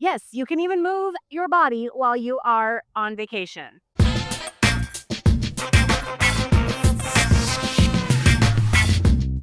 Yes, you can even move your body while you are on vacation.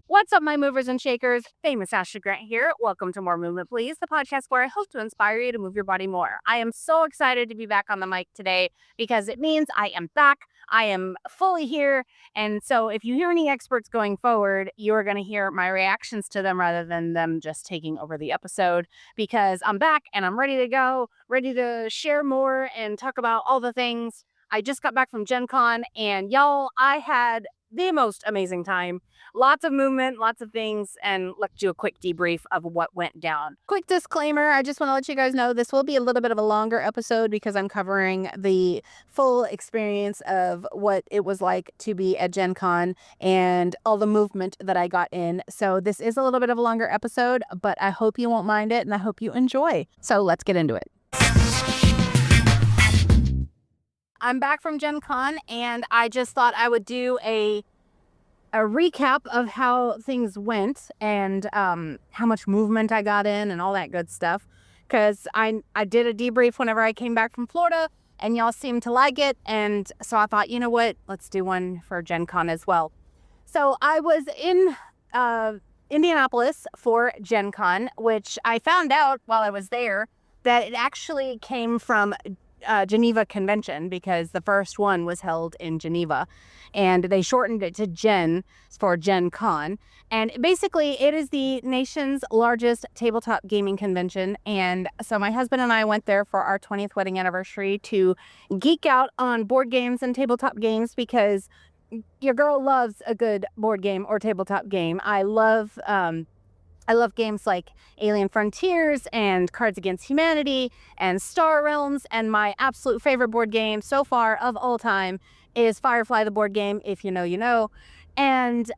What's up, my movers and shakers? Famous Ashley Grant here. Welcome to More Movement, Please, the podcast where I hope to inspire you to move your body more. I am so excited to be back on the mic today because it means I am back. I am fully here. And so if you hear any experts going forward, you're going to hear my reactions to them rather than them just taking over the episode, because I'm back and I'm ready to go, ready to share more and talk about all the things. I just got back from Gen Con, and y'all, I had the most amazing time. Lots of movement, lots of things, and let's do a quick debrief of what went down. Quick disclaimer, I just want to let you guys know this will be a little bit of a longer episode because I'm covering the full experience of what it was like to be at Gen Con and all the movement that I got in. So this is a little bit of a longer episode, but I hope you won't mind it and I hope you enjoy. So let's get into it. I'm back from Gen Con, and I just thought I would do a recap of how things went and how much movement I got in and all that good stuff, because I did a debrief whenever I came back from Florida and y'all seemed to like it, and so I thought, you know what, let's do one for Gen Con as well. So I was in Indianapolis for Gen Con, which I found out while I was there that it actually came from Geneva Convention, because the first one was held in Geneva and they shortened it to Gen for Gen Con. And basically it is the nation's largest tabletop gaming convention. And so my husband and I went there for our 20th wedding anniversary to geek out on board games and tabletop games, because your girl loves a good board game or tabletop game. I love games like Alien Frontiers and Cards Against Humanity and Star Realms, and my absolute favorite board game so far of all time is Firefly the board game. If you know, you know. And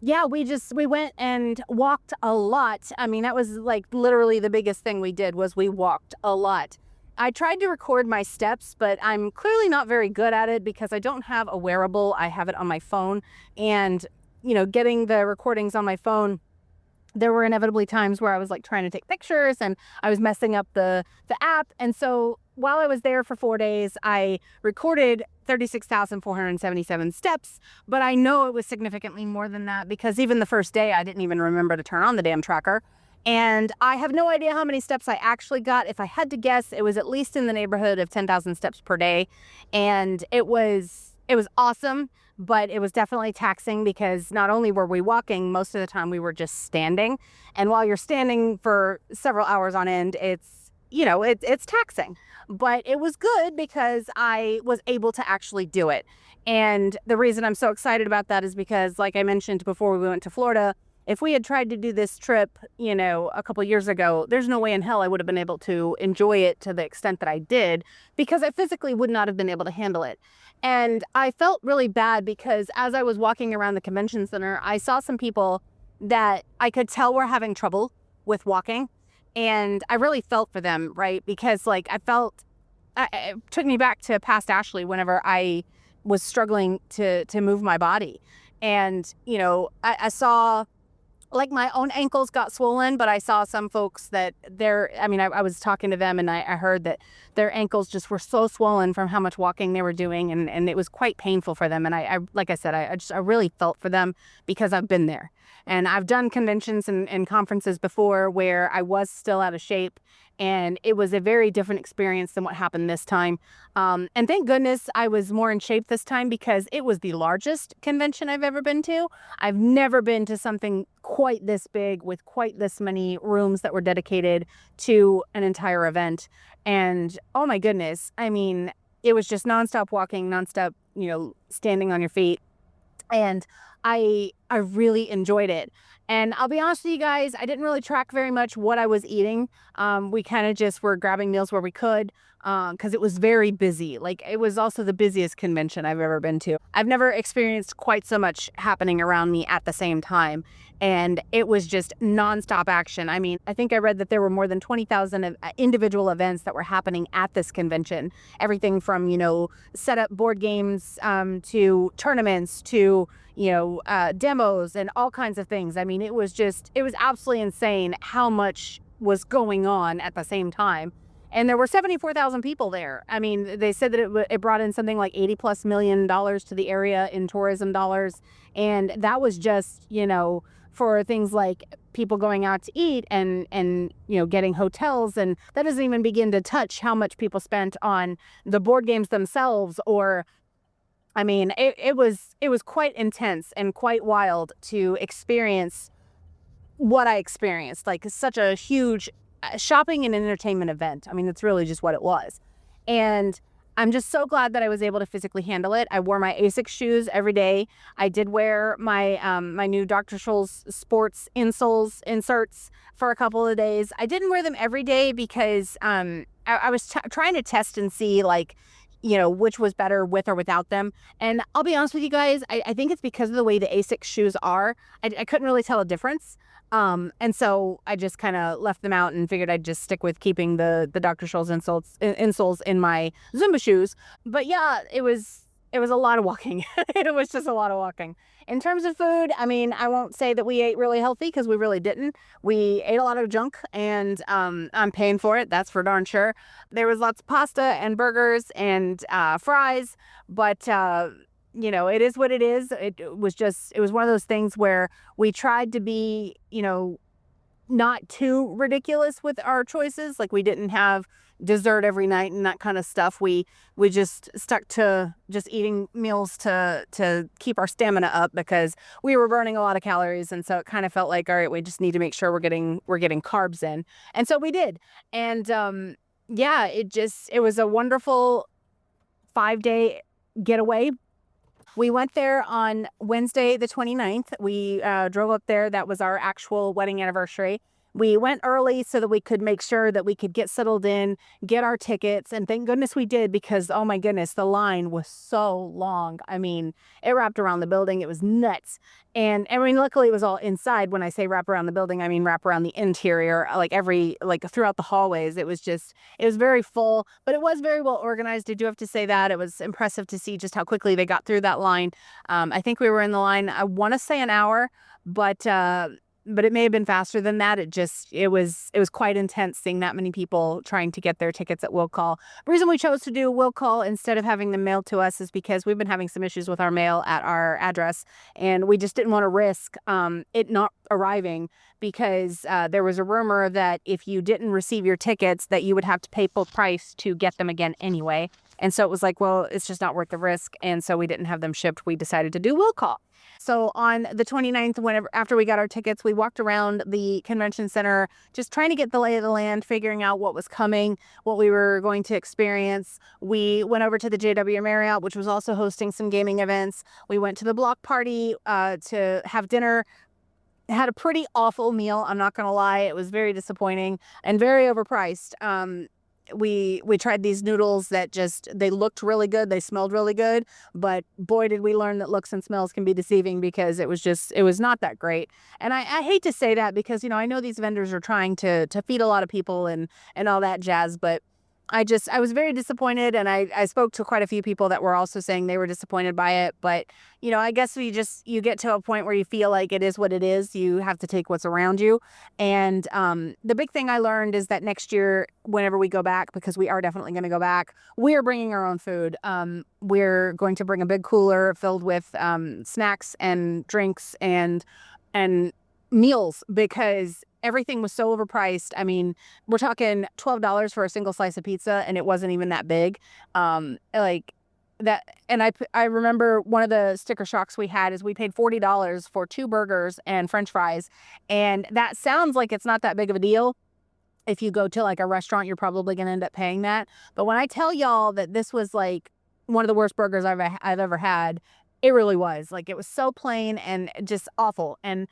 yeah, we went and walked a lot. I mean, that was like literally the biggest thing we did was we walked a lot. I tried to record my steps, but I'm clearly not very good at it because I don't have a wearable. I have it on my phone, and getting the recordings on my phone, there were inevitably times where I was like trying to take pictures and I was messing up the app. And so while I was there for 4 days, I recorded 36,477 steps, but I know it was significantly more than that because even the first day I didn't even remember to turn on the damn tracker. And I have no idea how many steps I actually got. If I had to guess, it was at least in the neighborhood of 10,000 steps per day. And it was awesome. But it was definitely taxing because not only were we walking, most of the time we were just standing. And while you're standing for several hours on end, it's taxing. But it was good because I was able to actually do it. And the reason I'm so excited about that is because, like I mentioned before we went to Florida, if we had tried to do this trip, a couple years ago, there's no way in hell I would have been able to enjoy it to the extent that I did because I physically would not have been able to handle it. And I felt really bad because as I was walking around the convention center, I saw some people that I could tell were having trouble with walking. And I really felt for them, right? Because it took me back to past Ashley whenever I was struggling to move my body. And, I saw like my own ankles got swollen, but I saw some folks that I was talking to them and I heard that their ankles just were so swollen from how much walking they were doing. And it was quite painful for them. And I like I said, I really felt for them because I've been there and I've done conventions and conferences before where I was still out of shape. And it was a very different experience than what happened this time. And thank goodness I was more in shape this time because it was the largest convention I've ever been to. I've never been to something quite this big with quite this many rooms that were dedicated to an entire event. And oh my goodness, I mean, it was just nonstop walking, nonstop, standing on your feet. And I really enjoyed it. And I'll be honest with you guys, I didn't really track very much what I was eating. We kind of just were grabbing meals where we could because it was very busy. Like, it was also the busiest convention I've ever been to. I've never experienced quite so much happening around me at the same time. And it was just nonstop action. I mean, I think I read that there were more than 20,000 individual events that were happening at this convention. Everything from, set up board games to tournaments to, demos and all kinds of things. I mean, it was absolutely insane how much was going on at the same time. and there were 74,000 people there. I mean, they said that it brought in something like $80+ million to the area in tourism dollars. And that was just, for things like people going out to eat and getting hotels. And that doesn't even begin to touch how much people spent on the board games themselves. Or, I mean, it was quite intense and quite wild to experience what I experienced. Like, such a huge shopping and entertainment event. I mean, that's really just what it was. And I'm just so glad that I was able to physically handle it. I wore my ASICS shoes every day. I did wear my my new Dr. Scholl's sports inserts for a couple of days. I didn't wear them every day because I was trying to test and see, like, which was better with or without them. And I'll be honest with you guys, I think it's because of the way the ASICS shoes are. I couldn't really tell a difference. And so I just kind of left them out and figured I'd just stick with keeping the Dr. Scholl's insoles in my Zumba shoes. But yeah, it was a lot of walking. It was just a lot of walking. In terms of food, I mean, I won't say that we ate really healthy, because we really didn't. We ate a lot of junk, and I'm paying for it. That's for darn sure. There was lots of pasta and burgers and fries, but it is what it is. It was one of those things where we tried to be, not too ridiculous with our choices. Like, we didn't have dessert every night and that kind of stuff. We just stuck to just eating meals to keep our stamina up, because we were burning a lot of calories. And so it kind of felt like, all right, we just need to make sure we're getting carbs in. And so we did. And yeah, it was a wonderful 5-day getaway. We went there on Wednesday, the 29th. We drove up there. That was our actual wedding anniversary. We went early so that we could make sure that we could get settled in, get our tickets. And thank goodness we did, because, oh my goodness, the line was so long. I mean, it wrapped around the building. It was nuts. And I mean, luckily it was all inside. When I say wrap around the building, I mean wrap around the interior, like throughout the hallways. It was very full, but it was very well organized. I do have to say that. It was impressive to see just how quickly they got through that line. I think we were in the line, I want to say an hour, but it may have been faster than that. It was quite intense seeing that many people trying to get their tickets at will call. The reason we chose to do will call instead of having them mailed to us is because we've been having some issues with our mail at our address, and we just didn't want to risk it not arriving, because there was a rumor that if you didn't receive your tickets, that you would have to pay full price to get them again anyway. And so it was like, well, it's just not worth the risk. And so we didn't have them shipped. We decided to do will call. So on the 29th, after we got our tickets, we walked around the convention center, just trying to get the lay of the land, figuring out what was coming, what we were going to experience. We went over to the JW Marriott, which was also hosting some gaming events. We went to the block party to have dinner. Had a pretty awful meal, I'm not going to lie. It was very disappointing and very overpriced. We tried these noodles that they looked really good. They smelled really good, but boy, did we learn that looks and smells can be deceiving, because it was not that great. And I hate to say that, because, I know these vendors are trying to feed a lot of people and all that jazz, but I was very disappointed. And I spoke to quite a few people that were also saying they were disappointed by it. But, I guess you get to a point where you feel like it is what it is. You have to take what's around you. And the big thing I learned is that next year, whenever we go back, because we are definitely going to go back, we are bringing our own food. We're going to bring a big cooler filled with snacks and drinks and meals, because everything was so overpriced. I mean, we're talking $12 for a single slice of pizza, and it wasn't even that big. Like that. And I remember one of the sticker shocks we had is we paid $40 for 2 burgers and French fries. And that sounds like it's not that big of a deal. If you go to like a restaurant, you're probably going to end up paying that. But when I tell y'all that this was like one of the worst burgers I've ever had, it really was. Like, it was so plain and just awful. And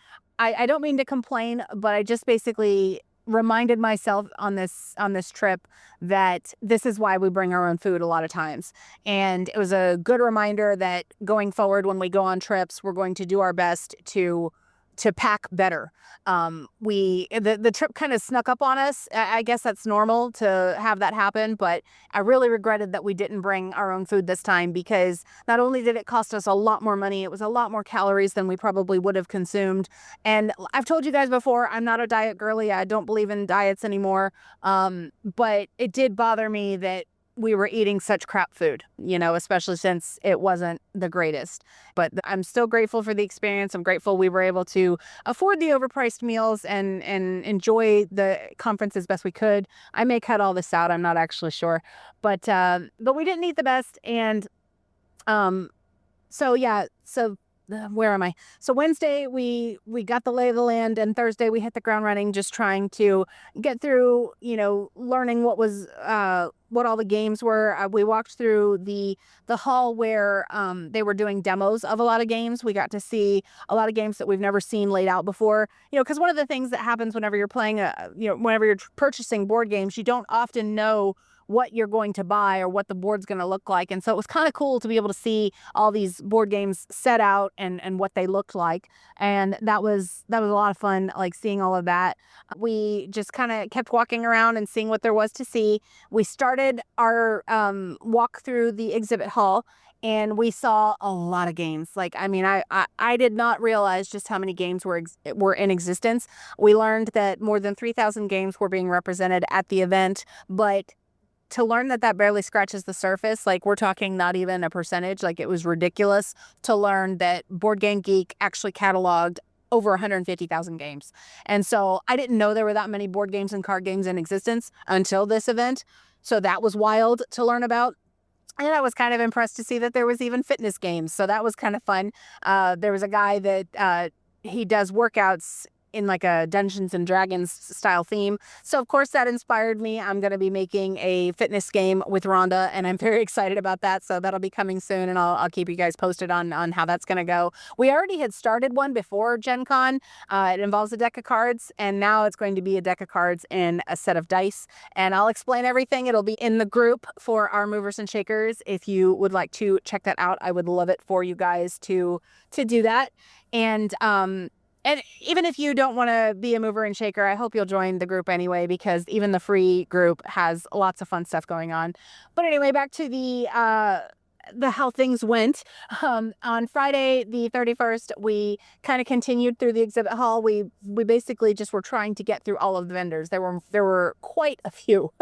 I don't mean to complain, but I just basically reminded myself on this trip that this is why we bring our own food a lot of times. And it was a good reminder that going forward, when we go on trips, we're going to do our best to pack better. The trip kind of snuck up on us. I guess that's normal to have that happen, but I really regretted that we didn't bring our own food this time, because not only did it cost us a lot more money, it was a lot more calories than we probably would have consumed. And I've told you guys before, I'm not a diet girly. I don't believe in diets anymore. But it did bother me that we were eating such crap food, especially since it wasn't the greatest. But I'm still grateful for the experience. I'm grateful we were able to afford the overpriced meals and enjoy the conference as best we could. I may cut all this out. I'm not actually sure. But we didn't eat the best. And so yeah, where am I? So Wednesday we got the lay of the land, and Thursday we hit the ground running, just trying to get through, learning what all the games were. We walked through the hall where they were doing demos of a lot of games. We got to see a lot of games that we've never seen laid out before. Because one of the things that happens whenever you're playing whenever you're purchasing board games, you don't often know what you're going to buy or what the board's going to look like. And so it was kind of cool to be able to see all these board games set out and what they looked like. And that was a lot of fun, like seeing all of that. We just kind of kept walking around and seeing what there was to see. We started our walk through the exhibit hall, and we saw a lot of games. Like, I mean, I did not realize just how many games were in existence. We learned that more than 3,000 games were being represented at the event, but to learn that barely scratches the surface, like we're talking not even a percentage, like it was ridiculous to learn that Board Game Geek actually cataloged over 150,000 games. And so I didn't know there were that many board games and card games in existence until this event. So that was wild to learn about. And I was kind of impressed to see that there was even fitness games. So that was kind of fun. There was a guy that he does workouts in like a Dungeons and Dragons style theme. So of course that inspired me. I'm going to be making a fitness game with Rhonda, and I'm very excited about that. So that'll be coming soon, and I'll keep you guys posted on how that's going to go. We already had started one before Gen Con. It involves a deck of cards, and now it's going to be a deck of cards and a set of dice. And I'll explain everything. It'll be in the group for our movers and shakers. If you would like to check that out, I would love it for you guys to do that. And even if you don't want to be a mover and shaker, I hope you'll join the group anyway, because even the free group has lots of fun stuff going on. But anyway, back to the how things went. On Friday, the 31st, we kind of continued through the exhibit hall. We basically just were trying to get through all of the vendors. There were quite a few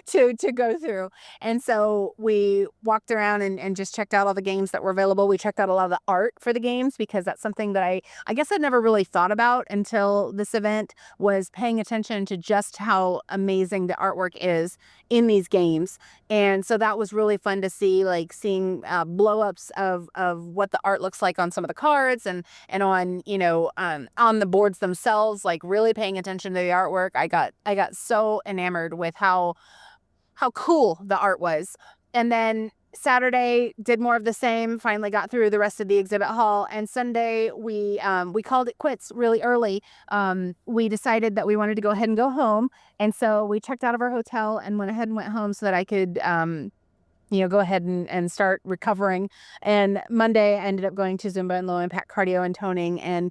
to go through. And so we walked around and just checked out all the games that were available. We checked out a lot of the art for the games, because that's something that I guess I'd never really thought about until this event, was paying attention to just how amazing the artwork is in these games. And so that was really fun to see, like seeing blow-ups of what the art looks like on some of the cards and on, on the boards themselves, like really paying attention to the artwork. I got so enamored with how cool the art was. And then Saturday did more of the same, finally got through the rest of the exhibit hall. And Sunday we called it quits really early. We decided that we wanted to go ahead and go home. And so we checked out of our hotel and went ahead and went home so that I could go ahead and start recovering. And Monday I ended up going to Zumba and low impact cardio and toning. And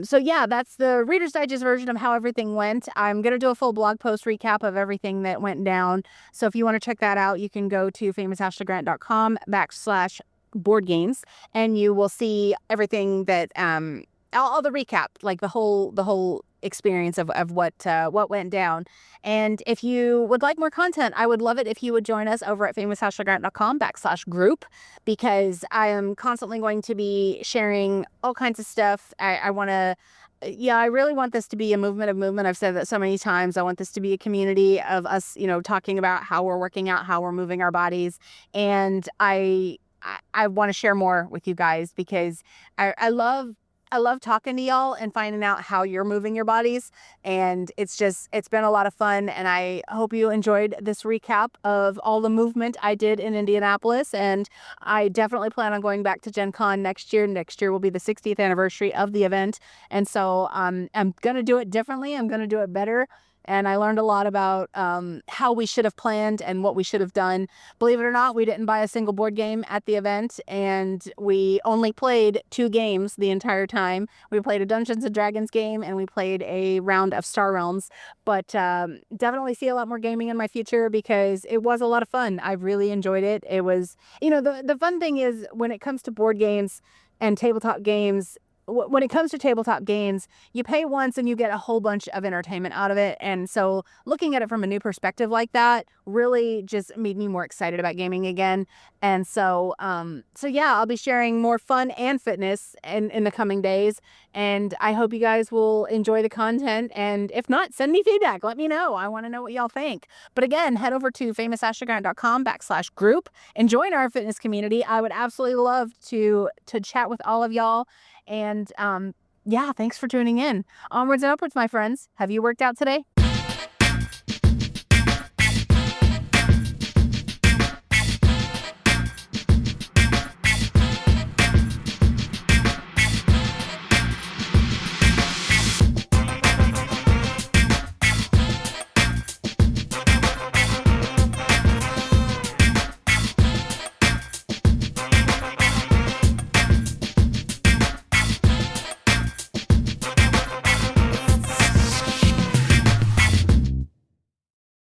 so yeah, that's the Reader's Digest version of how everything went. I'm going to do a full blog post recap of everything that went down. So if you want to check that out, you can go to famousashleygrant.com/board games, and you will see everything that, all the recap, like the whole experience of what went down. And if you would like more content, I would love it if you would join us over at famousashleygrant.com/group, because I am constantly going to be sharing all kinds of stuff. I really want this to be a movement of movement. I've said that so many times. I want this to be a community of us, talking about how we're working out, how we're moving our bodies. And I want to share more with you guys, because I love talking to y'all and finding out how you're moving your bodies. And it's been a lot of fun. And I hope you enjoyed this recap of all the movement I did in Indianapolis. And I definitely plan on going back to Gen Con next year. Next year will be the 60th anniversary of the event. And so I'm going to do it differently. I'm going to do it better. and I learned a lot about how we should have planned and what we should have done. Believe it or not, we didn't buy a single board game at the event, and we only played 2 games the entire time. We played a Dungeons and Dragons game, and we played a round of Star Realms. But definitely see a lot more gaming in my future because it was a lot of fun. I really enjoyed it. It was, the fun thing is when it comes to board games and tabletop games, when it comes to tabletop games, you pay once and you get a whole bunch of entertainment out of it. And so looking at it from a new perspective like that really just made me more excited about gaming again. And so yeah, I'll be sharing more fun and fitness in the coming days. And I hope you guys will enjoy the content. And if not, send me feedback. Let me know. I want to know what y'all think. But again, head over to famousashgrant.com/group and join our fitness community. I would absolutely love to chat with all of y'all. And yeah, thanks for tuning in. Onwards and upwards, my friends. Have you worked out today?